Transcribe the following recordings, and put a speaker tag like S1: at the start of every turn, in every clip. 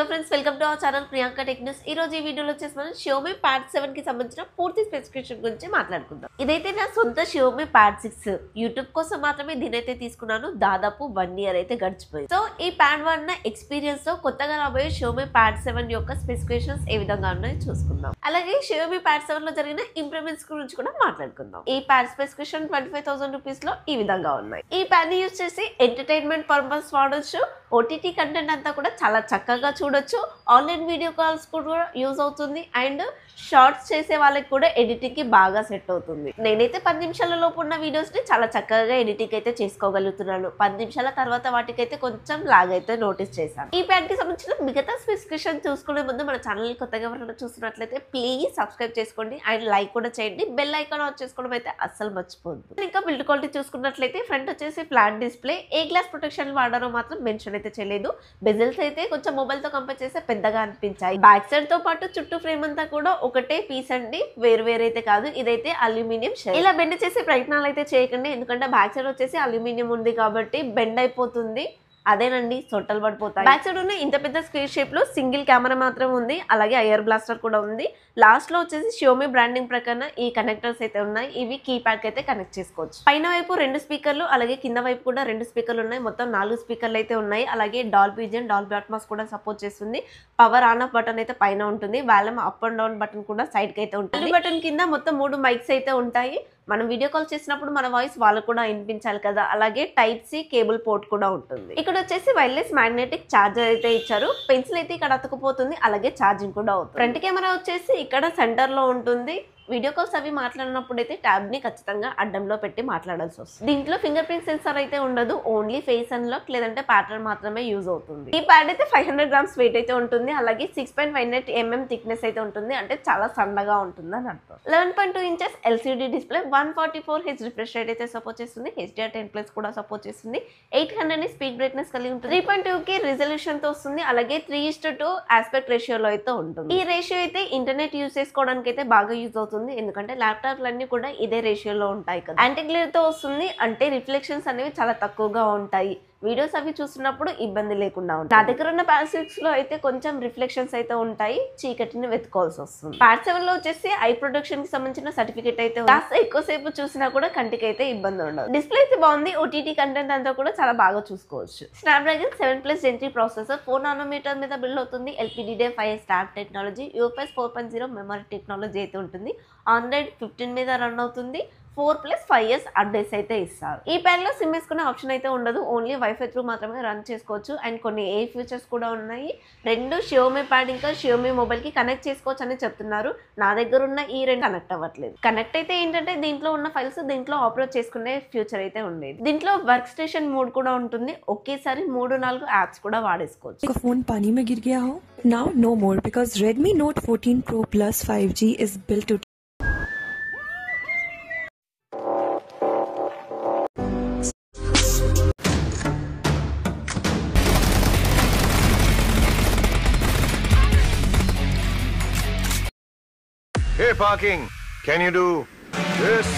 S1: Hello friends, welcome to our channel Priyanka tech news. ఈ రోజు ఈ వీడియోలో వచ్చేసి మనం Xiaomi Pad 7 కి సంబంధించిన పూర్తి స్పెసిఫికేషన్ గురించి మాట్లాడుకుందాం. ఇదైతే నా సొంత Xiaomi Pad 6 యూట్యూబ్ కోసం మాత్రమే దీనైతే తీసుకున్నాను. దాదాపు 1 ఇయర్ అయితే గడిచిపోయింది. సో ఈ ప్యాడ్ వాడిన ఎక్స్పీరియన్స్ తో కొత్తగా రాబోయే Xiaomi Pad 7 యొక్క స్పెసిఫికేషన్స్ ఏ విధంగా ఉన్నాయో చూసుకుందాం. అలాగే Xiaomi Pad 7 లో జరిగిన ఇంప్రూవ్మెంట్స్ గురించి కూడా మాట్లాడుకుందాం. ఈ ప్యాడ్ స్పెసిఫికేషన్ 25,000 రూపీస్ లో ఈ విధంగా ఉన్నాయి. ఈ ప్యాడ్ ని యూజ్ చేసి ఎంటర్టైన్మెంట్ పర్పస్ వాడొచ్చు. ఓటీటీ కంటెంట్ అంతా కూడా చాలా చక్కగా చూడొచ్చు. ఆన్లైన్ వీడియో కాల్స్ కూడా యూజ్ అవుతుంది అండ్ షార్ట్స్ చేసే వాళ్ళకి కూడా ఎడిటింగ్ కి బాగా సెట్ అవుతుంది. నేనైతే 10 నిమిషాల లోపు ఉన్న వీడియోస్ ని చాలా చక్కగా ఎడిటింగ్ అయితే చేసుకోగలుగుతున్నాను. 10 నిమిషాల తర్వాత వాటికైతే కొంచెం లాగ్ అయితే నోటీస్ చేశాను. ఈ ప్యాడ్ కి సంబంధించిన మిగతా స్పెసిఫికేషన్ చూసుకునే ముందు మన ఛానల్ కొత్తగా ఎవరైనా చూస్తున్నట్లయితే ప్లీజ్ సబ్స్క్రైబ్ చేసుకోండి అండ్ లైక్ కూడా చేయండి. బెల్ ఐకాన్ ఆన్ చేసుకోవడం అయితే అస్సలు మర్చిపోద్దు. ఇంకా బిల్డ్ క్వాలిటీ చూసుకున్నట్లయితే ఫ్రంట్ వచ్చేసి ఫ్లాట్ డిస్ప్లే, ఏ గ్లాస్ ప్రొటెక్షన్ వాడారో మాత్రం మెన్షన్ అయితే చేయలేదు. బెజల్స్ అయితే కొంచెం మొబైల్ తో కంపేర్ చేస్తే పెద్దగా అనిపించాయి. బ్యాక్ సైడ్ తో పాటు చుట్టూ ఫ్రేమ్ అంతా కూడా ఒకటే పీస్ అండి, వేరైతే కాదు. ఇదైతే అల్యూమినియం షెల్. ఇలా బెండ్ చేసే ప్రయత్నాలు అయితే చేయకండి, ఎందుకంటే బ్యాక్ సైడ్ వచ్చేసి అల్యూమినియం ఉంది కాబట్టి బెండ్ అయిపోతుంది. అదేనండి, సొట్టలు పడిపోతాయి. బ్యాక్ సైడ్ ఉన్న ఇంత పెద్ద స్క్వేర్ షేప్ లో సింగిల్ కెమెరా మాత్రం ఉంది. అలాగే ఎయిర్ బ్లాస్టర్ కూడా ఉంది. లాస్ట్ లో వచ్చేసి Xiaomi బ్రాండింగ్ ప్రకారం ఈ కనెక్టర్స్ అయితే ఉన్నాయి. ఇవి కీప్యాడ్ కి అయితే కనెక్ట్ చేసుకోవచ్చు. పైన వైపు 2 స్పీకర్లు, అలాగే కింద వైపు కూడా 2 స్పీకర్లు ఉన్నాయి. మొత్తం 4 స్పీకర్లు అయితే ఉన్నాయి. అలాగే డాల్బీ విజన్, డాల్బీ అట్మాస్ కూడా సపోర్ట్ చేస్తుంది. పవర్ ఆన్ ఆఫ్ బటన్ అయితే పైన ఉంటుంది. Volume up and down button కూడా సైడ్ కి అయితే ఉంటుంది. బటన్ కింద మొత్తం 3 మైక్స్ అయితే ఉంటాయి. మనం వీడియో కాల్ చేసినప్పుడు మన వాయిస్ వాళ్ళకు కూడా వినిపించాలి కదా. అలాగే టైప్ సి కేబుల్ పోర్ట్ కూడా ఉంటుంది. ఇక్కడ వచ్చేసి వైర్లెస్ మ్యాగ్నెటిక్ ఛార్జర్ అయితే ఇచ్చారు. పెన్సిల్ అయితే ఇక్కడ అతుకుపోతుంది. అలాగే ఛార్జింగ్ కూడా అవుతుంది. ఫ్రంట్ కెమెరా వచ్చేసి ఇక్కడ సెంటర్ లో ఉంటుంది. వీడియో కాల్స్ అవి మాట్లాడినప్పుడు అయితే ట్యాబ్ ని ఖచ్చితంగా అడ్డంలో పెట్టి మాట్లాడాల్సి వస్తుంది. దీంట్లో ఫింగర్ ప్రింట్ సెన్సార్ అయితే ఉండదు. ఓన్లీ ఫేస్ అన్లాక్ లేదంటే ప్యాటర్న్ మాత్రమే యూజ్ అవుతుంది. ఈ ప్యాడ్ అయితే 500 గ్రామ్స్ వెయిట్ అయితే ఉంటుంది. అలాగే 6.18 mm థిక్నెస్ అయితే ఉంటుంది. అంటే చాలా సన్నగా ఉంటుంది అని అర్థం. 11.2 inches LCD display, 144 Hz refresh rate అయితే సపోర్ట్ చేస్తుంది. HDR10+ కూడా సపోర్ట్ చేస్తుంది. 800 స్పీడ్ బ్రైట్నెస్ కలిగి ఉంటుంది. 3.2K రిజల్యూషన్ తో వస్తుంది. అలాగే 3:2 ఆస్పెక్ట్ రేషియోలో అయితే ఉంటుంది. ఈ రేషియో అయితే ఇంటర్నెట్ యూజ్ చేసుకోవడానికి అయితే బాగా యూజ్ అవుతుంది. ఎందుకంటే ల్యాప్టాప్లన్నీ కూడా ఇదే రేషియోలో ఉంటాయి కదా. యాంటీ గ్లేర్ తో వస్తుంది. అంటే రిఫ్లెక్షన్స్ అనేవి చాలా తక్కువగా ఉంటాయి. వీడియోస్ అవి చూస్తున్నప్పుడు ఇబ్బంది లేకుండా ఉంటుంది. నా దగ్గర ఉన్న ప్యాడ్ 6 లో అయితే కొంచెం రిఫ్లెక్షన్స్ అయితే ఉంటాయి. చీకటిని వెతుకోవాల్సి వస్తుంది. ప్యాడ్ 7 లో వచ్చేసి ఐ ప్రొటెక్షన్ కి సంబంధించిన సర్టిఫికేట్ అయితే కాస్త ఎక్కువసేపు చూసినా కూడా కంటికి అయితే ఇబ్బంది ఉండదు. డిస్ప్లే అయితే బాగుంది. ఓటీటీ కంటెంట్ అంతా కూడా చాలా బాగా చూసుకోవచ్చు. స్నాప్డ్రాగన్ 7+ Gen 3 ప్రాసెసర్ 4 నానోమీటర్ మీద బిల్డ్ అవుతుంది. LPDDR5 stock technology, UFS 4.0 memory technology అయితే ఉంటుంది. ఆండ్రాయిడ్ 15 మీద రన్ అవుతుంది. 4+5 years అప్డేట్స్ అయితే ఇస్తారు. ఈ ప్యాడ్ లో సిమ్ వేసుకునే ఆప్షన్ అయితే ఉండదు. ఓన్లీ వైఫై త్రూ మాత్రమే రన్ చేసుకోవచ్చు. అండ్ కొన్ని ఏ ఫీచర్స్ కూడా ఉన్నాయి. 2 Xiaomi ప్యాడ్ ఇంకా Xiaomi మొబైల్ కి కనెక్ట్ చేసుకోవచ్చు అని చెప్తున్నారు. నా దగ్గర ఉన్న ఈ 2 కనెక్ట్ అవ్వట్లేదు. కనెక్ట్ అయితే ఏంటంటే దీంట్లో ఉన్న ఫైల్స్ దీంట్లో ఆపరేట్ చేసుకునే ఫ్యూచర్ అయితే ఉండేది. దీంట్లో వర్క్ స్టేషన్ మోడ్ కూడా ఉంటుంది. ఒకేసారి 3-4 యాప్స్ కూడా వాడేసుకోవచ్చు.
S2: फोन पानी में गिर गया हो? Now no more because Redmi Note 14 Pro Plus 5G is built to
S3: Hey, parking. Can you do this?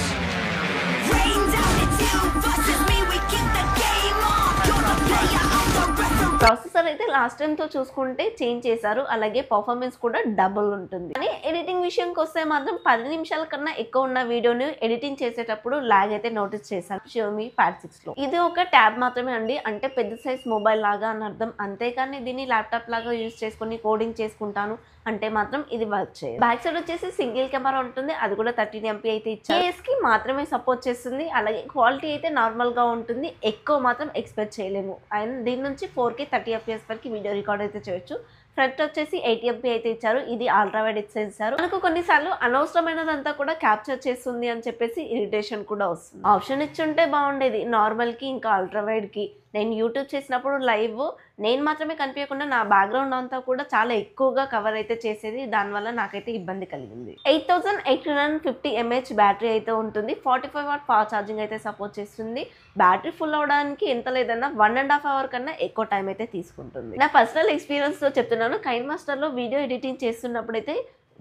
S1: Processor అయితే లాస్ట్ టైం తో చూసుకుంటే చేంజ్ చేశారు. అలాగే పర్ఫార్మెన్స్ కూడా డబుల్ ఉంటుంది. కానీ ఎడిటింగ్ విషయంకి వస్తే మాత్రం 10 నిమిషాల కన్నా ఎక్కువ ఉన్న వీడియోని ఎడిటింగ్ చేసేటప్పుడు లాగ్ అయితే నోటీస్ చేశాను Xiaomi Pad 6 లో. ఇది ఒక ట్యాబ్ మాత్రమే అండి, అంటే పెద్ద సైజ్ మొబైల్ లాగా అని అర్థం. అంతేకాని దీన్ని ల్యాప్టాప్ లాగా యూజ్ చేసుకుని కోడింగ్ చేసుకుంటాను అంటే మాత్రం ఇది వర్క్ చేయదు. బ్యాక్ సైడ్ వచ్చేసి సింగిల్ కెమెరా ఉంటుంది. అది కూడా 13 MP అయితే ఇచ్చారు. కేస్ కి మాత్రమే సపోర్ట్ చేస్తుంది. అలాగే క్వాలిటీ అయితే నార్మల్ గా ఉంటుంది. ఎక్కువ మాత్రం ఎక్స్పెక్ట్ చేయలేము. అండ్ దీని నుంచి 4K 30 FPS వరకు వీడియో రికార్డ్ అయితే చేయొచ్చు. ఫ్రంట్ వచ్చేసి 8 MP అయితే ఇచ్చారు. ఇది అల్ట్రా వైడ్ సెన్సార్. మనకు కొన్నిసార్లు అనవసరమైనదంతా కూడా క్యాప్చర్ చేస్తుంది అని చెప్పేసి ఇరిటేషన్ కూడా వస్తుంది. ఆప్షన్ ఇచ్చుంటే బాగుండేది నార్మల్ కి ఇంకా అల్ట్రా వైడ్ కి. నేను యూట్యూబ్ చేసినప్పుడు లైవ్ నేను మాత్రమే కనిపించకుండా నా బ్యాక్గ్రౌండ్ అంతా కూడా చాలా ఎక్కువగా కవర్ అయితే చేసేది. దానివల్ల నాకైతే ఇబ్బంది కలిగింది. 8850 mAh బ్యాటరీ అయితే ఉంటుంది. 45 వాట్ ఫాస్ట్ ఛార్జింగ్ అయితే సపోర్ట్ చేస్తుంది. బ్యాటరీ ఫుల్ అవడానికి ఎంత లేదన్నా 1.5 అవర్ కన్నా ఎక్కువ టైం అయితే తీసుకుంటుంది. నా పర్సనల్ ఎక్స్పీరియన్స్ తో చెప్తున్నాను. కైన్ మాస్టర్ లో వీడియో ఎడిటింగ్ చేస్తున్నప్పుడు అయితే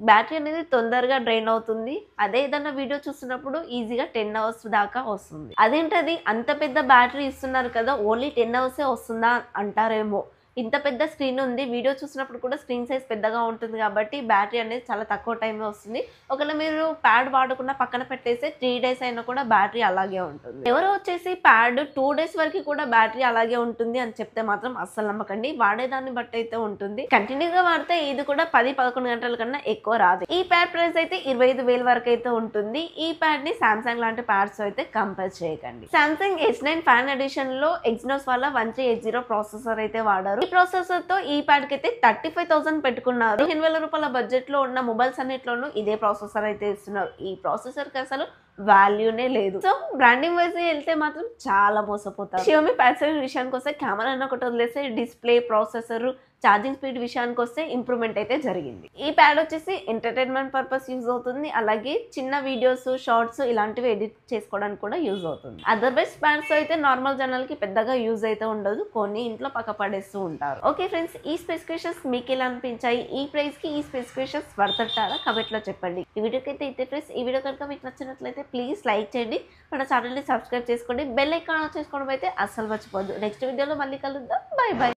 S1: బ్యాటరీ అనేది తొందరగా డ్రైన్ అవుతుంది. అదే ఏదన్నా వీడియో చూస్తున్నప్పుడు ఈజీగా 10 అవర్స్ దాకా వస్తుంది. అదేంటది అంత పెద్ద బ్యాటరీ ఇస్తున్నారు కదా, ఓన్లీ 10 అవర్సే వస్తుందా అంటారేమో. ఇంత పెద్ద స్క్రీన్ ఉంది, వీడియో చూసినప్పుడు కూడా స్క్రీన్ సైజ్ పెద్దగా ఉంటుంది కాబట్టి బ్యాటరీ అనేది చాలా తక్కువ టైమే వస్తుంది. ఒకవేళ మీరు ప్యాడ్ వాడకుండా పక్కన పెట్టేస్తే 3 days అయినా కూడా బ్యాటరీ అలాగే ఉంటుంది. ఎవరో వచ్చేసి ప్యాడ్ 2 days వరకు కూడా బ్యాటరీ అలాగే ఉంటుంది అని చెప్తే మాత్రం అస్సలు నమ్మకండి. వాడేదాన్ని బట్టి అయితే ఉంటుంది. కంటిన్యూగా వాడితే ఇది కూడా 10-11 గంటల కన్నా ఎక్కువ రాదు. ఈ ప్యాడ్ ప్రైస్ అయితే 25,000 వరకు అయితే ఉంటుంది. ఈ ప్యాడ్ ని సామ్సంగ్ లాంటి ప్యాడ్స్ అయితే కంపేర్ చేయకండి. సామ్సంగ్ S9 ఫ్యాన్ ఎడిషన్ లో ఎగ్జినోస్ వల్ల 1380 ప్రాసెసర్ అయితే వాడారు. ఈ ప్రాసెసర్ తో ఈ ప్యాడ్ కి అయితే 35,000 పెట్టుకున్నారు. 15,000 రూపాయల బడ్జెట్ లో ఉన్న మొబైల్స్ అన్నిట్లోనూ ఇదే ప్రాసెసర్ అయితే ఇస్తున్నారు. ఈ ప్రాసెసర్ కి అసలు వాల్యూనే లేదు. సో బ్రాండింగ్ వైజ్ వెళ్తే మాత్రం చాలా మోసపోతారు. Xiaomi Pad 7 విషయానికి వస్తే కెమెరా ఒకటి వదిలేస్తే డిస్ప్లే, ప్రాసెసర్, ఛార్జింగ్ స్పీడ్ విషయానికి వస్తే ఇంప్రూవ్మెంట్ అయితే జరిగింది. ఈ ప్యాడ్ వచ్చేసి ఎంటర్టైన్మెంట్ పర్పస్ యూజ్ అవుతుంది. అలాగే చిన్న వీడియోస్, షార్ట్స్ ఇలాంటివి ఎడిట్ చేసుకోవడానికి కూడా యూజ్ అవుతుంది. అదర్వైజ్ ప్యాడ్స్ అయితే నార్మల్ జనాల్ కి పెద్దగా యూజ్ అయితే ఉండదు. కొన్ని ఇంట్లో పక్క పడేస్తూ ఉంటారు. ఓకే ఫ్రెండ్స్, ఈ స్పెసిఫికేషన్స్ మీకు ఎలా అనిపించాయి? ఈ ప్రైస్ కి ఈ స్పెసిఫికేషన్స్ వర్తంటారా? కమెంట్ లో చెప్పండి. ఈ వీడియోకి అయితే ఇదే ఫ్రెండ్స్. ఈ వీడియో కనుక మీకు నచ్చినట్లయితే ప్లీజ్ లైక్ చేయండి. మన ఛానల్ ని సబ్స్క్రైబ్ చేసుకోండి. బెల్ ఐకాన్ ఆన్ చేసుకోవడం అయితే అస్సలు మర్చిపోద్దు. నెక్స్ట్ వీడియోలో మళ్ళీ కలుద్దాం. By by.